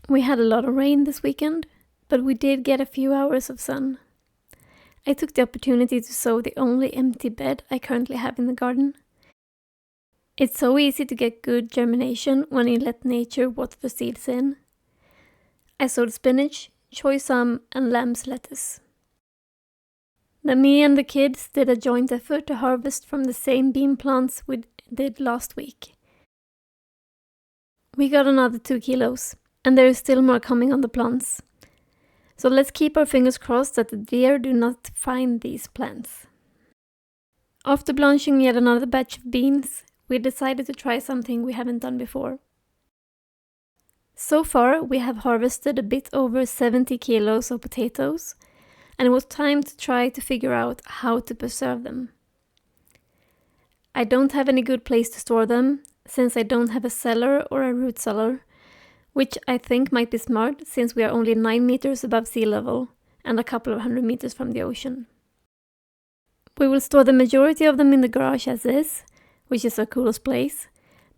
We had a lot of rain this weekend, but we did get a few hours of sun. I took the opportunity to sow the only empty bed I currently have in the garden. It's so easy to get good germination when you let nature water the seeds in. I sowed spinach, choy sum, and lamb's lettuce. Then me and the kids did a joint effort to harvest from the same bean plants we did last week. We got another 2 kilos, and there is still more coming on the plants. So let's keep our fingers crossed that the deer do not find these plants. After blanching yet another batch of beans, we decided to try something we haven't done before. So far, we have harvested a bit over 70 kilos of potatoes, and it was time to try to figure out how to preserve them. I don't have any good place to store them, since I don't have a cellar or a root cellar, which I think might be smart since we are only 9 meters above sea level and a couple of 100 meters from the ocean. We will store the majority of them in the garage as is, which is our coolest place,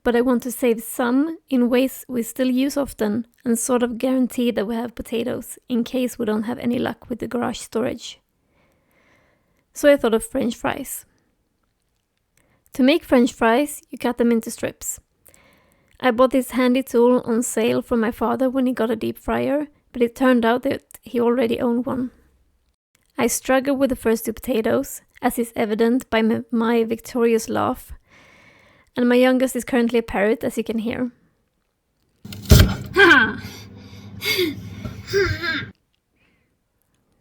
but I want to save some in ways we still use often and sort of guarantee that we have potatoes in case we don't have any luck with the garage storage. So I thought of French fries. To make French fries, you cut them into strips. I bought this handy tool on sale from my father when he got a deep fryer, but it turned out that he already owned one. I struggled with the first 2 potatoes, as is evident by my victorious laugh, and my youngest is currently a parrot, as you can hear.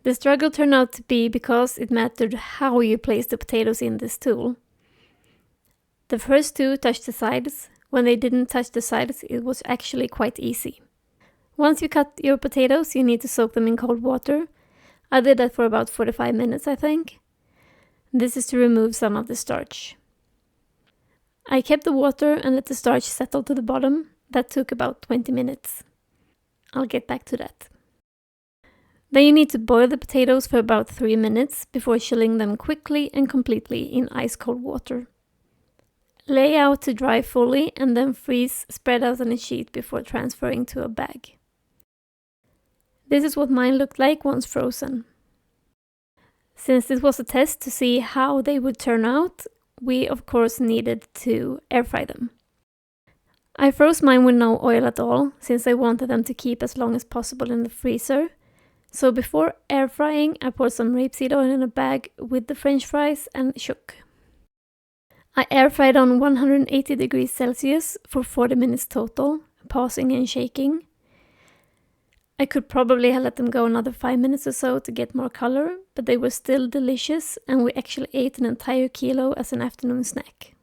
The struggle turned out to be because it mattered how you place the potatoes in this tool. The first 2 touched the sides. When they didn't touch the sides, it was actually quite easy. Once you cut your potatoes, you need to soak them in cold water. I did that for about 45 minutes, I think. This is to remove some of the starch. I kept the water and let the starch settle to the bottom. That took about 20 minutes. I'll get back to that. Then you need to boil the potatoes for about 3 minutes before chilling them quickly and completely in ice-cold water. Lay out to dry fully and then freeze spread out on a sheet before transferring to a bag. This is what mine looked like once frozen. Since this was a test to see how they would turn out, we of course needed to air fry them. I froze mine with no oil at all, since I wanted them to keep as long as possible in the freezer. So before air frying, I poured some rapeseed oil in a bag with the French fries and shook. I air fried on 180 degrees Celsius for 40 minutes total, pausing and shaking. I could probably have let them go another 5 minutes or so to get more color, but they were still delicious and we actually ate an entire kilo as an afternoon snack.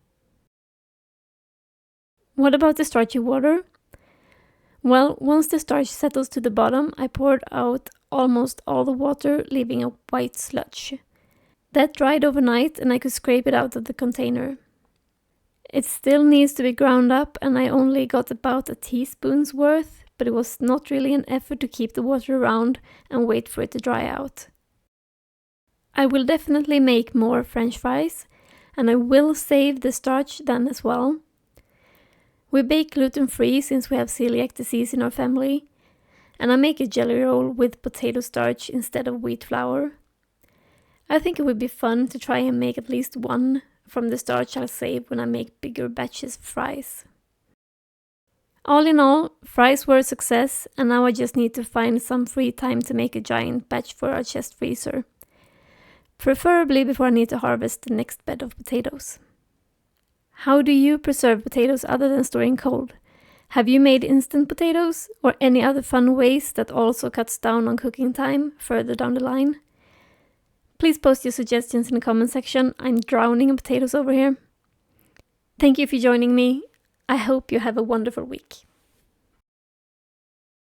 What about the starchy water? Well, once the starch settles to the bottom, I poured out almost all the water, leaving a white sludge. That dried overnight and I could scrape it out of the container. It still needs to be ground up and I only got about a teaspoon's worth, but it was not really an effort to keep the water around and wait for it to dry out. I will definitely make more French fries and I will save the starch then as well. We bake gluten-free since we have celiac disease in our family, and I make a jelly roll with potato starch instead of wheat flour. I think it would be fun to try and make at least one from the starch I'll save when I make bigger batches of fries. All in all, fries were a success, and now I just need to find some free time to make a giant batch for our chest freezer. Preferably before I need to harvest the next bed of potatoes. How do you preserve potatoes other than storing cold? Have you made instant potatoes or any other fun ways that also cuts down on cooking time further down the line? Please post your suggestions in the comment section. I'm drowning in potatoes over here. Thank you for joining me. I hope you have a wonderful week.